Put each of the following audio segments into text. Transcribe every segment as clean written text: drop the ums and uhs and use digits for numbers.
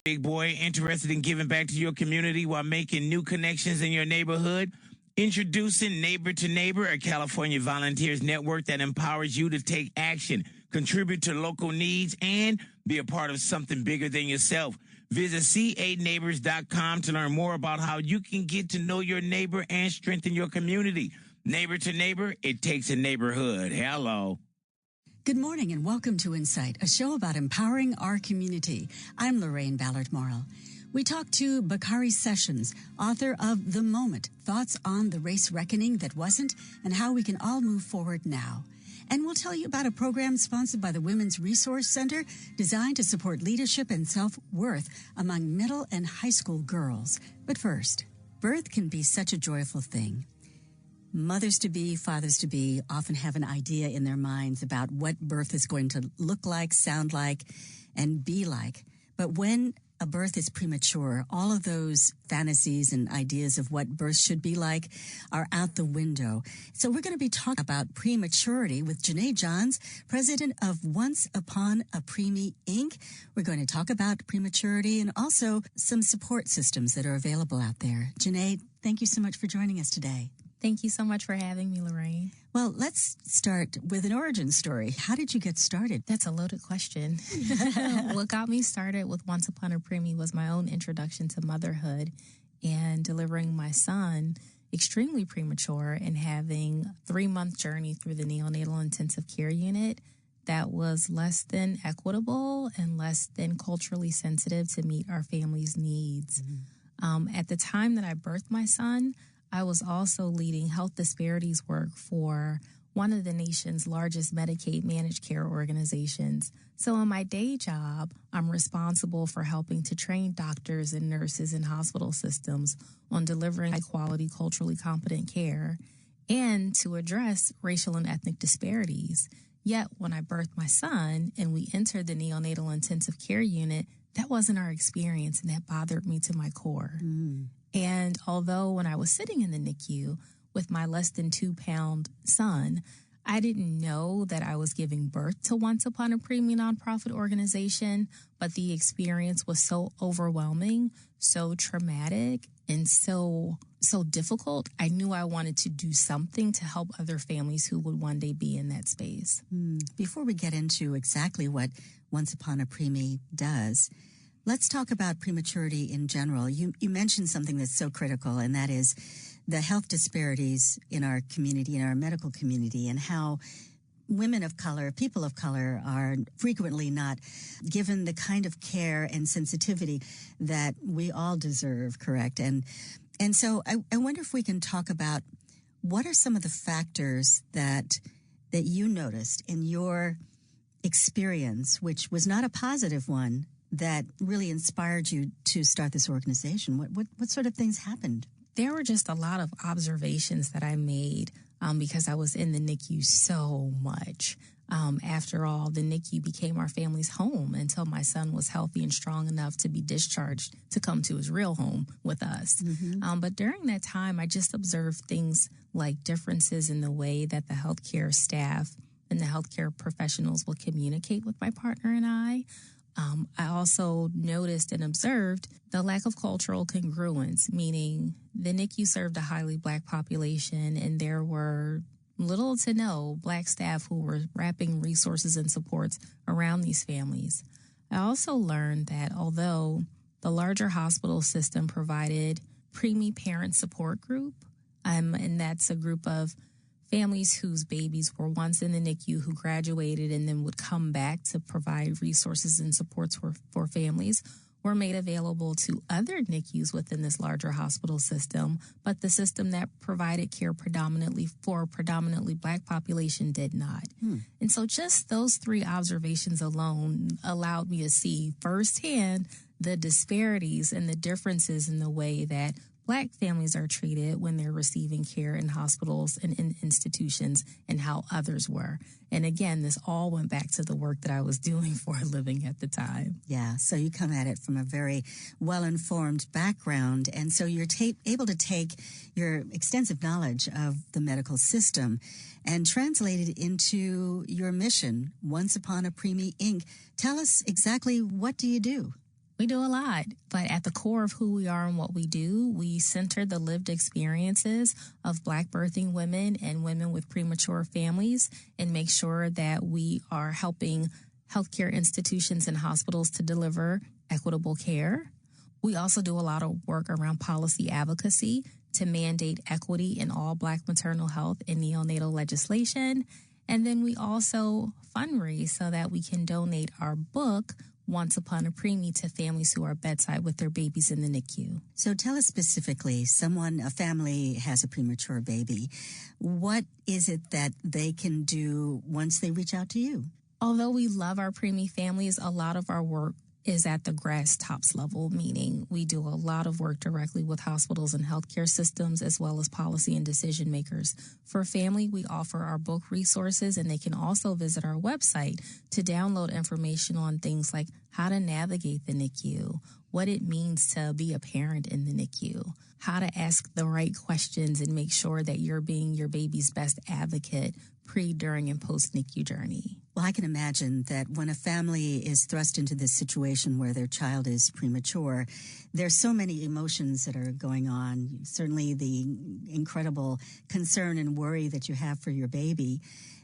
Big boy, interested in giving back to your community while making new connections in your neighborhood? Introducing Neighbor to Neighbor, a California volunteers network that empowers you to take action, contribute to local needs, and be a part of something bigger than yourself. Visit ca neighbors.com to learn more about how you can get to know your neighbor and strengthen your community. Neighbor to Neighbor, it takes a neighborhood. Hello. Good morning and welcome to Insight, a show about empowering our community. I'm Loraine Ballard Morrill. We talked to Bakari Sessions, author of The Moment, Thoughts on the Race Reckoning That Wasn't and How We Can All Move Forward Now. And we'll tell you about a program sponsored by the Women's Resource Center designed to support leadership and self-worth among middle and high school girls. But first, birth can be such a joyful thing. Mothers-to-be, fathers-to-be often have an idea in their minds about what birth is going to look like, sound like, and be like. But when a birth is premature, all of those fantasies and ideas of what birth should be like are out the window. So we're going to be talking about prematurity with Janae Johns, president of Once Upon a Preemie, Inc. We're going to talk about prematurity and also some support systems that are available out there. Janae, thank you so much for joining us today. Thank you so much for having me, Loraine. Well, let's start with an origin story. How did you get started? That's a loaded question. What got me started with Once Upon a Preemie was my own introduction to motherhood and delivering my son extremely premature and having a 3-month journey through the neonatal intensive care unit that was less than equitable and less than culturally sensitive to meet our family's needs. At the time that I birthed my son, I was also leading health disparities work for one of the nation's largest Medicaid managed care organizations. So in my day job, I'm responsible for helping to train doctors and nurses in hospital systems on delivering high-quality, culturally competent care and to address racial and ethnic disparities. Yet when I birthed my son and we entered the neonatal intensive care unit, that wasn't our experience, and that bothered me to my core. And although when I was sitting in the NICU with my less than 2-pound son, I didn't know that I was giving birth to Once Upon a Preemie nonprofit organization, but the experience was so overwhelming, so traumatic, and so difficult. I knew I wanted to do something to help other families who would one day be in that space. Before we get into exactly what Once Upon a Preemie does, let's talk about prematurity in general. You mentioned something that's so critical, and that is the health disparities in our community, in our medical community, and how women of color, people of color, are frequently not given the kind of care and sensitivity that we all deserve, correct? And so I wonder if we can talk about what are some of the factors that you noticed in your experience, which was not a positive one, that really inspired you to start this organization? What sort of things happened? There were just a lot of observations that I made because I was in the NICU so much. After all, the NICU became our family's home until my son was healthy and strong enough to be discharged to come to his real home with us. But during that time, I just observed things like differences in the way that the healthcare staff and the healthcare professionals will communicate with my partner and I. I also noticed and observed the lack of cultural congruence, meaning the NICU served a highly Black population, and there were little to no Black staff who were wrapping resources and supports around these families. I also learned that although the larger hospital system provided Preemie Parent Support Group, and that's a group of families whose babies were once in the NICU who graduated and then would come back to provide resources and supports for families, were made available to other NICUs within this larger hospital system, but the system that provided care predominantly Black population did not. And so just those 3 observations alone allowed me to see firsthand the disparities and the differences in the way that Black families are treated when they're receiving care in hospitals and in institutions and how others were. And again, this all went back to the work that I was doing for a living at the time. Yeah, so you come at it from a very well-informed background, and so you're able to take your extensive knowledge of the medical system and translate it into your mission, Once Upon a Preemie, Inc. Tell us exactly, what do you do? We do a lot, but at the core of who we are and what we do, we center the lived experiences of Black birthing women and women with premature families and make sure that we are helping healthcare institutions and hospitals to deliver equitable care. We also do a lot of work around policy advocacy to mandate equity in all Black maternal health and neonatal legislation. And then we also fundraise so that we can donate our book, Once Upon a Preemie, to families who are bedside with their babies in the NICU. So tell us specifically, a family has a premature baby. What is it that they can do once they reach out to you? Although we love our preemie families, a lot of our work is at the grass tops level, meaning we do a lot of work directly with hospitals and healthcare systems, as well as policy and decision makers. For family, we offer our book resources, and they can also visit our website to download information on things like how to navigate the NICU, what it means to be a parent in the NICU, how to ask the right questions and make sure that you're being your baby's best advocate pre, during, and post-NICU journey. Well, I can imagine that when a family is thrust into this situation where their child is premature, there's so many emotions that are going on. Certainly the incredible concern and worry that you have for your baby.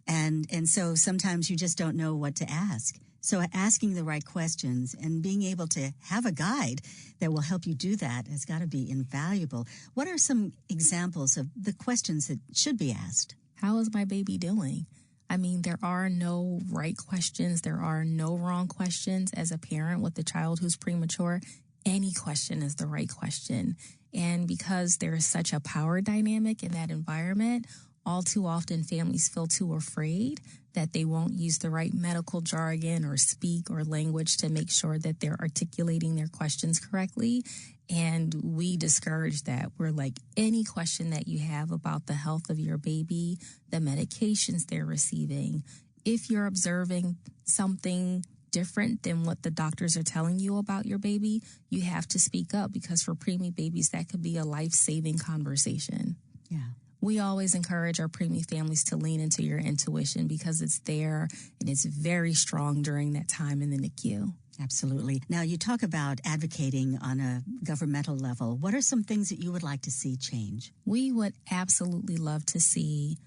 And so sometimes you just don't know what to ask. So asking the right questions and being able to have a guide that will help you do that has got to be invaluable. What are some examples of the questions that should be asked? How is my baby doing? I mean, there are no right questions. There are no wrong questions. As a parent with a child who's premature, any question is the right question. And because there is such a power dynamic in that environment, all too often families feel too afraid that they won't use the right medical jargon or speak or language to make sure that they're articulating their questions correctly. And we discourage that. We're like, any question that you have about the health of your baby, the medications they're receiving, if you're observing something different than what the doctors are telling you about your baby, you have to speak up, because for preemie babies, that could be a life-saving conversation. Yeah. We always encourage our preemie families to lean into your intuition, because it's there and it's very strong during that time in the NICU. Absolutely. Now, you talk about advocating on a governmental level. What are some things that you would like to see change? We would absolutely love to see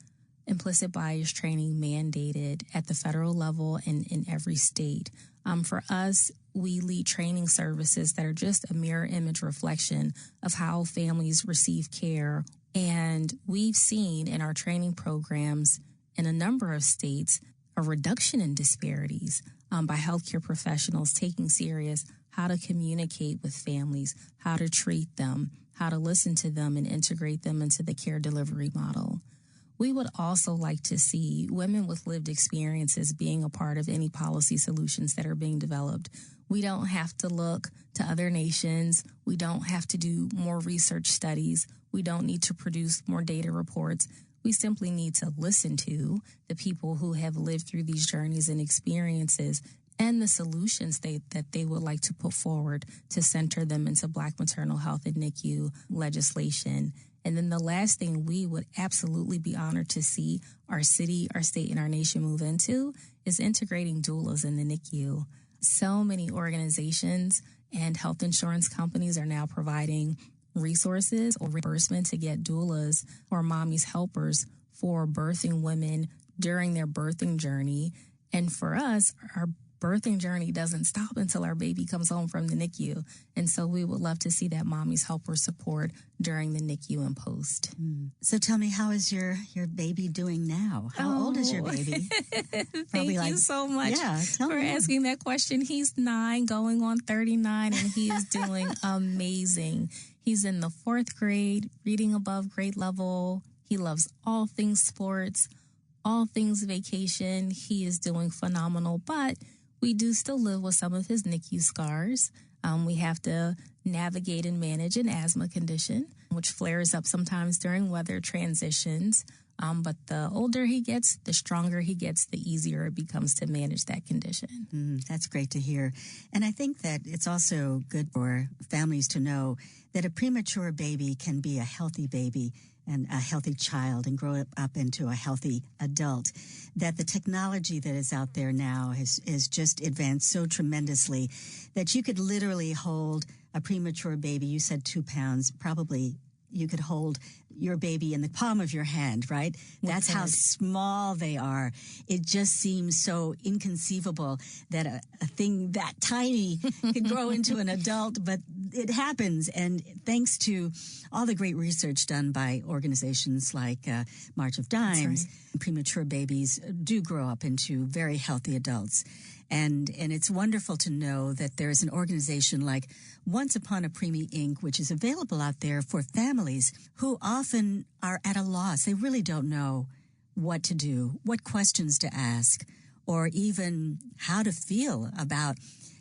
implicit bias training mandated at the federal level and in every state. For us, we lead training services that are just a mirror image reflection of how families receive care. And we've seen in our training programs in a number of states a reduction in disparities by healthcare professionals taking serious how to communicate with families, how to treat them, how to listen to them and integrate them into the care delivery model. We would also like to see women with lived experiences being a part of any policy solutions that are being developed. We don't have to look to other nations. We don't have to do more research studies. We don't need to produce more data reports. We simply need to listen to the people who have lived through these journeys and experiences and the solutions that they would like to put forward to center them into Black maternal health and NICU legislation. And then the last thing we would absolutely be honored to see our city, our state, and our nation move into is integrating doulas in the NICU. So many organizations and health insurance companies are now providing resources or reimbursement to get doulas or mommy's helpers for birthing women during their birthing journey. And for us, our birthing journey doesn't stop until our baby comes home from the NICU. And so we would love to see that mommy's helper support during the NICU and post. So tell me, how is your baby doing now? How old is your baby? Thank you so much for asking that question. He's 9 going on 39, and he is doing amazing. He's in the 4th grade, reading above grade level. He loves all things sports, all things vacation. He is doing phenomenal, but we do still live with some of his NICU scars. We have to navigate and manage an asthma condition, which flares up sometimes during weather transitions. But the older he gets, the stronger he gets, the easier it becomes to manage that condition. That's great to hear. And I think that it's also good for families to know that a premature baby can be a healthy baby and a healthy child and grow up into a healthy adult, that the technology that is out there now has just advanced so tremendously that you could literally hold a premature baby. You said 2 pounds, probably you could hold your baby in the palm of your hand, right? That's how small they are. It just seems so inconceivable that a thing that tiny could grow into an adult, but it happens. And thanks to all the great research done by organizations like March of Dimes, premature babies do grow up into very healthy adults. And it's wonderful to know that there is an organization like Once Upon a Preemie, Inc., which is available out there for families who often are at a loss. They really don't know what to do, what questions to ask, or even how to feel about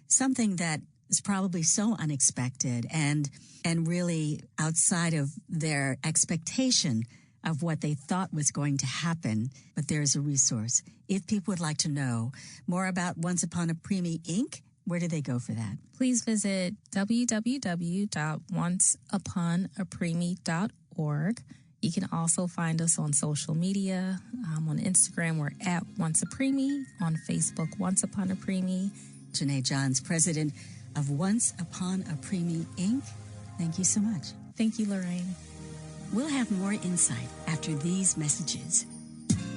something that is probably so unexpected and really outside of their expectation of what they thought was going to happen. But there's a resource. If people would like to know more about Once Upon a Preemie, Inc., where do they go for that? Please visit www.onceuponapreemie.org. You can also find us on social media. On Instagram, we're at Once a Preemie. On Facebook, Once Upon a Preemie. Janae Johns, president of Once Upon a Preemie, Inc. Thank you so much. Thank you, Loraine. We'll have more insight after these messages.